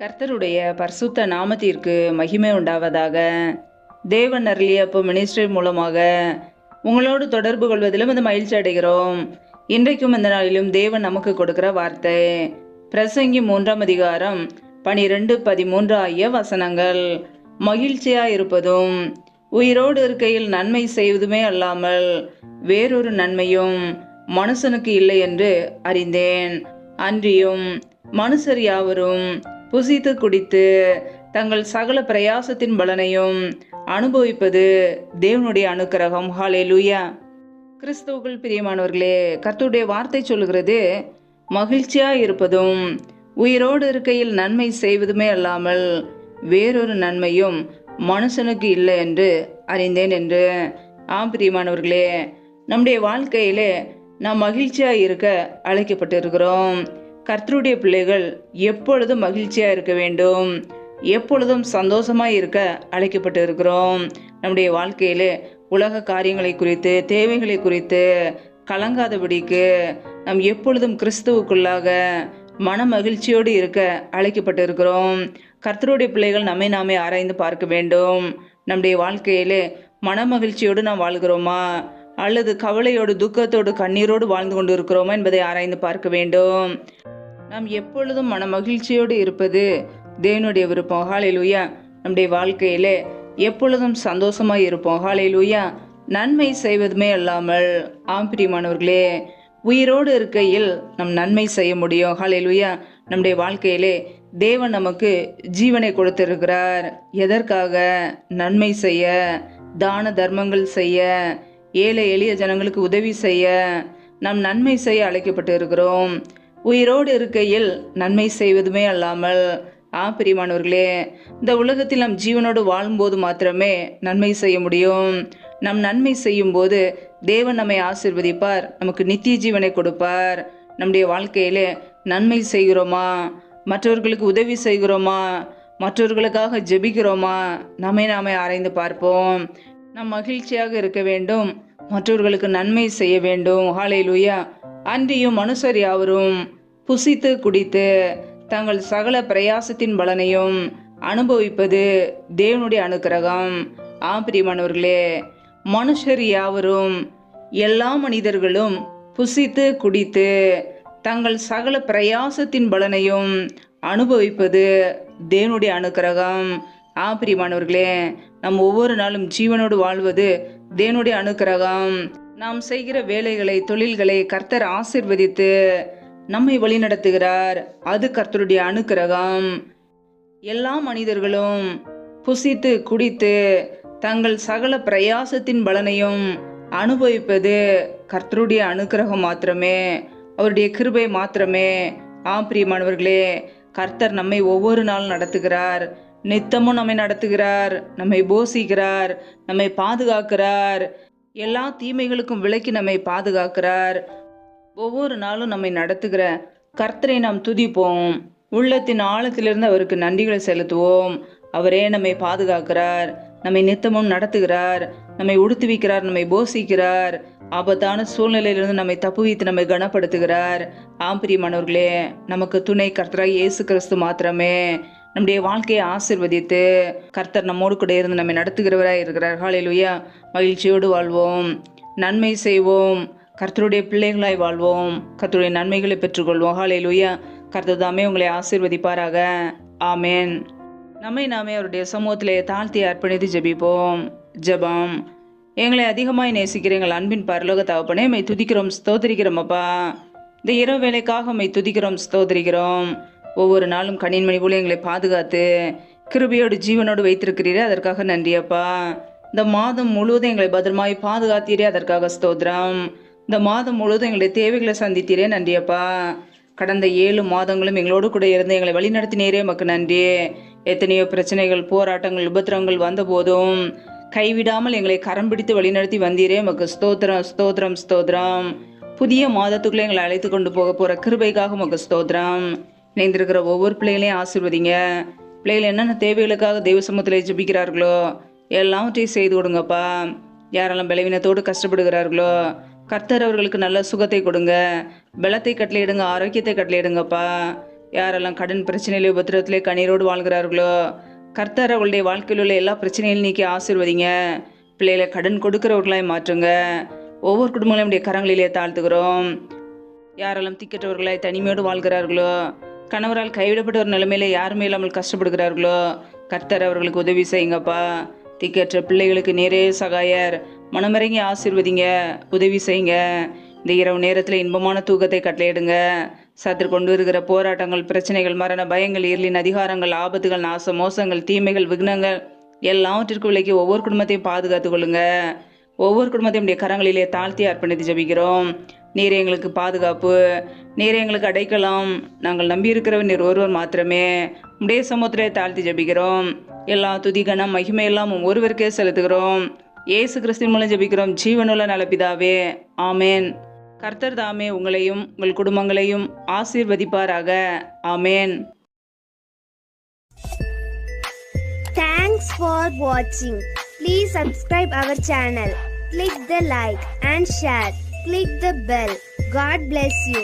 கர்த்தருடைய பரிசுத்த நாமத்திற்கு மகிமை உண்டாவதாக. தேவன் அருளிய அப்போ மினிஸ்ட்ரி மூலமாக உங்களோடு தொடர்பு கொள்வதிலும் இந்த மகிழ்ச்சி அடைகிறோம். இன்றைக்கும் இந்த நாளிலும் தேவன் நமக்கு கொடுக்கிற வார்த்தை பிரசங்கி 3ஆம் அதிகாரம் 12-13 ஆகிய வசனங்கள். மகிழ்ச்சியாயிருப்பதும் உயிரோடு இருக்கையில் நன்மை செய்வதுமே அல்லாமல் வேறொரு நன்மையும் மனுஷனுக்கு இல்லை என்று அறிந்தேன். அன்றியும் மனுஷர் யாவரும் புசித்து குடித்து தங்கள் சகல பிரயாசத்தின் பலனையும் அனுபவிப்பது தேவனுடைய அனுக்கிரகம். ஹல்லேலூயா. கிறிஸ்துவுக்குள் பிரியமானவர்களே, கர்த்தருடைய வார்த்தை சொல்லுகிறது, மகிழ்ச்சியா இருப்பதும் உயிரோடு இருக்கையில் நன்மை செய்வதுமே அல்லாமல் வேறொரு நன்மையும் மனுஷனுக்கு இல்லை என்று அறிந்தேன் என்று. பிரியமானவர்களே, நம்முடைய வாழ்க்கையிலே நாம் மகிழ்ச்சியா இருக்க அழைக்கப்பட்டு இருக்கிறோம். கர்த்தருடைய பிள்ளைகள் எப்பொழுதும் மகிழ்ச்சியா இருக்க வேண்டும், எப்பொழுதும் சந்தோஷமாய் இருக்க அழைக்கப்பட்டு இருக்கிறோம். நம்முடைய வாழ்க்கையிலே உலக காரியங்களை குறித்து, தேவைகளை குறித்து கலங்காதபடிக்கு நாம் எப்பொழுதும் கிறிஸ்துவுக்குள்ளாக மன மகிழ்ச்சியோடு இருக்க அழைக்கப்பட்டு இருக்கிறோம். கர்த்தருடைய பிள்ளைகள் நம்மை நாமே ஆராய்ந்து பார்க்க வேண்டும். நம்முடைய வாழ்க்கையிலே மன மகிழ்ச்சியோடு நாம் வாழ்கிறோமா, அல்லது கவலையோடு, துக்கத்தோடு, கண்ணீரோடு வாழ்ந்து கொண்டு இருக்கிறோமா என்பதை ஆராய்ந்து பார்க்க வேண்டும். நாம் எப்பொழுதும் மன மகிழ்ச்சியோடு இருப்பது தேவனுடைய விருப்பம். ஹல்லேலூயா. நம்முடைய வாழ்க்கையிலே எப்பொழுதும் சந்தோஷமாய் இருப்போம். ஹல்லேலூயா. நன்மை செய்வதுமே அல்லாமல் பிரியமானவர்களே, உயிரோடு இருக்கையில் நம் நன்மை செய்ய முடியும். ஹல்லேலூயா. நம்முடைய வாழ்க்கையிலே தேவன் நமக்கு ஜீவனை கொடுத்திருக்கிறார். எதற்காக? நன்மை செய்ய, தான தர்மங்கள் செய்ய, ஏழை எளிய ஜனங்களுக்கு உதவி செய்ய, நாம் நன்மை செய்ய அழைக்கப்பட்டு இருக்கிறோம். உயிரோடு இருக்கையில் நன்மை செய்வதுமே அல்லாமல் பிரியமானவர்களே, இந்த உலகத்தில் நம் ஜீவனோடு வாழும்போது மாத்திரமே நன்மை செய்ய முடியும். நம் நன்மை செய்யும் போது தேவன் நம்மை ஆசீர்வதிப்பார், நமக்கு நித்திய ஜீவனை கொடுப்பார். நம்முடைய வாழ்க்கையிலே நன்மை செய்கிறோமா, மற்றவர்களுக்கு உதவி செய்கிறோமா, மற்றவர்களுக்காக ஜெபிக்கிறோமா, நாமே ஆராய்ந்து பார்ப்போம். நாம் மகிழ்ச்சியாக இருக்க வேண்டும், மற்றவர்களுக்கு நன்மை செய்ய வேண்டும். ஹல்லேலூயா. அன்றியும் மனுஷர் யாவரும் புசித்து குடித்து தங்கள் சகல பிரயாசத்தின் பலனையும் அனுபவிப்பது தேவனுடைய அனுக்கிரகம். பிரியமானவர்களே, மனுஷர் யாவரும், எல்லா மனிதர்களும் புசித்து குடித்து தங்கள் சகல பிரயாசத்தின் பலனையும் அனுபவிப்பது தேவனுடைய அனுக்கிரகம். பிரியமானவர்களே, நம் ஒவ்வொரு நாளும் ஜீவனோடு வாழ்வது தேவனுடைய அனுக்கிரகம். நாம் செய்கிற வேலைகளை, தொழில்களை கர்த்தர் ஆசீர்வதித்து நம்மை வழிநடத்துகிறார். அது கர்த்தருடைய அனுக்கிரகம். எல்லா மனிதர்களும் புசித்து குடித்து தங்கள் சகல பிரயாசத்தின் பலனையும் அனுபவிப்பது கர்த்தருடைய அனுக்கிரகம் மாத்திரமே, அவருடைய கிருபை மாத்திரமே. பிரியமானவர்களே, கர்த்தர் நம்மை ஒவ்வொரு நாளும் நடத்துகிறார், நித்தமும் நம்மை நடத்துகிறார், நம்மை போஷிக்கிறார், நம்மை பாதுகாக்கிறார், எல்லா தீமைகளுக்கும் விலக்கி நம்மை பாதுகாக்கிறார். ஒவ்வொரு நாளும் நம்மை நடத்துகிற கர்த்தரை நாம் துதிப்போம். உள்ளத்தின் ஆழத்திலிருந்து அவருக்கு நன்றிகளை செலுத்துவோம். அவரே நம்மை பாதுகாக்கிறார், நம்மை நித்தமும் நடத்துகிறார், நம்மை உடுத்துவிக்கிறார், நம்மை போஷிக்கிறார், ஆபத்தான சூழ்நிலையிலிருந்து நம்மை தப்புவித்து நம்மை கனப்படுத்துகிறார். பிரியமானவர்களே, நமக்கு துணை கர்த்தராய் இயேசு கிறிஸ்து மாத்திரமே. நம்முடைய வாழ்க்கையை ஆசீர்வதித்து கர்த்தர் நம்மோடு கூட இருந்து நம்மை நடத்துகிறவராய் இருக்கிறார். ஹல்லேலூயா. மகிழ்ச்சியோடு வாழ்வோம், நன்மை செய்வோம், கர்த்தருடைய பிள்ளைகளாய் வாழ்வோம், கர்த்தருடைய நன்மைகளை பெற்றுக்கொள்வோம். ஹல்லேலூயா. கர்த்தர் தாமே உங்களை ஆசீர்வதிப்பாராக. ஆமேன். நம்மை நாமே அவருடைய சமூகத்திலே தாழ்த்தி அர்ப்பணித்து ஜெபிப்போம். ஜெபம். எங்களை அதிகமாய் நேசிக்கிற எங்கள் அன்பின் பரலோக தகப்பனே, மை துதிக்கிறோம், ஸ்தோத்திரிக்கிறோம். அப்பா, இந்த இரவு வேலைக்காக மை துதிக்கிறோம், ஸ்தோத்திரிக்கிறோம். ஒவ்வொரு நாளும் கண்ணின் மணி போல எங்களை பாதுகாத்து கிருபையோடு ஜீவனோடு வைத்திருக்கிறீரே, அதற்காக நன்றி அப்பா. இந்த மாதம் முழுவதும் எங்களை பத்திரமாய் பாதுகாத்தீரே, அதற்காக ஸ்தோத்திரம். இந்த மாதம் முழுவதும் எங்களுடைய தேவைகளை சந்தித்தீரே, நன்றி அப்பா. கடந்த 7 மாதங்களும் எங்களோடு கூட இருந்து எங்களை வழிநடத்தினீரே, மக்கு நன்றி. எத்தனையோ பிரச்சனைகள், போராட்டங்கள், உபத்திரங்கள் வந்த போதும் கைவிடாமல் எங்களை கரம் பிடித்து வழிநடத்தி வந்தீரே, மக்கு ஸ்தோத்திரம், ஸ்தோத்திரம், ஸ்தோத்திரம். புதிய மாதத்துக்குள்ளே எங்களை அழைத்து கொண்டு போக போகிற கிருபைக்காக மக்கு ஸ்தோத்திரம். இணைந்திருக்கிற ஒவ்வொரு பிள்ளைகளையும் ஆசீர்வதிங்க. பிள்ளைகள் என்னென்ன தேவைகளுக்காக தெய்வ சமூகத்தில் ஜெபிக்கிறார்களோ எல்லாவற்றையும் செய்து கொடுங்கப்பா. யாரெல்லாம் பலவீனத்தோடு கஷ்டப்படுகிறார்களோ கர்த்தர் அவர்களுக்கு நல்ல சுகத்தை கொடுங்க, பலத்தை கட்டளையிடுங்க, ஆரோக்கியத்தை கட்டளையிடுங்கப்பா. யாரெல்லாம் கடன் பிரச்சனையிலே உபத்திரத்திலே கண்ணீரோடு வாழ்கிறார்களோ கர்த்தர் அவளுடைய வாழ்க்கையில் உள்ள எல்லா பிரச்சனைகளையும் நீக்கி ஆசீர்வதிங்க. பிள்ளைகளை கடன் கொடுக்கிறவர்களாய் மாற்றுங்க. ஒவ்வொரு குடும்பங்களையும் நம்முடைய கரங்களிலே தாழ்த்துகிறோம். யாரெல்லாம் திக்கற்றவர்களாய் தனிமையோடு வாழ்கிறார்களோ கணவரால் கைவிடப்பட்ட ஒரு நிலைமையில யாருமே இல்லாமல் கஷ்டப்படுகிறார்களோ கர்த்தர் அவர்களுக்கு உதவி செய்யுங்கப்பா. திக்கற்ற பிள்ளைகளுக்கு நேரே சகாயர், மனமிறங்கி ஆசீர்வதிங்க, உதவி செய்யுங்க. இந்த இரவு நேரத்தில் இன்பமான தூக்கத்தை கட்டளையிடுங்க. சற்று கொண்டு வருகிற போராட்டங்கள், பிரச்சனைகள், மரண பயங்கள், இருளின் அதிகாரங்கள், ஆபத்துகள், நாச மோசங்கள், தீமைகள், விக்னங்கள் எல்லாவற்றிற்கு விலைக்கு ஒவ்வொரு குடும்பத்தையும் பாதுகாத்துக் கொள்ளுங்க. ஒவ்வொரு குடும்பத்தையும் உடைய கரங்களிலே தாழ்த்தி அர்ப்பணித்து ஜபிக்கிறோம். நீர் எங்களுக்கு பாதுகாப்பு, நீர் எங்களுக்கு அடைக்கலாம். நாங்கள் நம்பியிருக்கிறவர் நீர் ஒருவர் மாத்திரமே. உடைய சமுத்திரை தாழ்த்தி ஜபிக்கிறோம். எல்லா துதி கனம் மகிமை எல்லாம் ஒருவருக்கே செலுத்துகிறோம். இயேசு கிறிஸ்துவின் மூலம் ஜபிக்கிறோம் ஜீவனுள்ள நலப்பிதாவே, ஆமேன். கர்த்தர் தாமே உங்களையும் உங்கள் குடும்பங்களையும் ஆசீர்வதிப்பாராக. ஆமேன். Thanks for watching. Please subscribe our channel. Click the like and share. Click the bell. God bless you.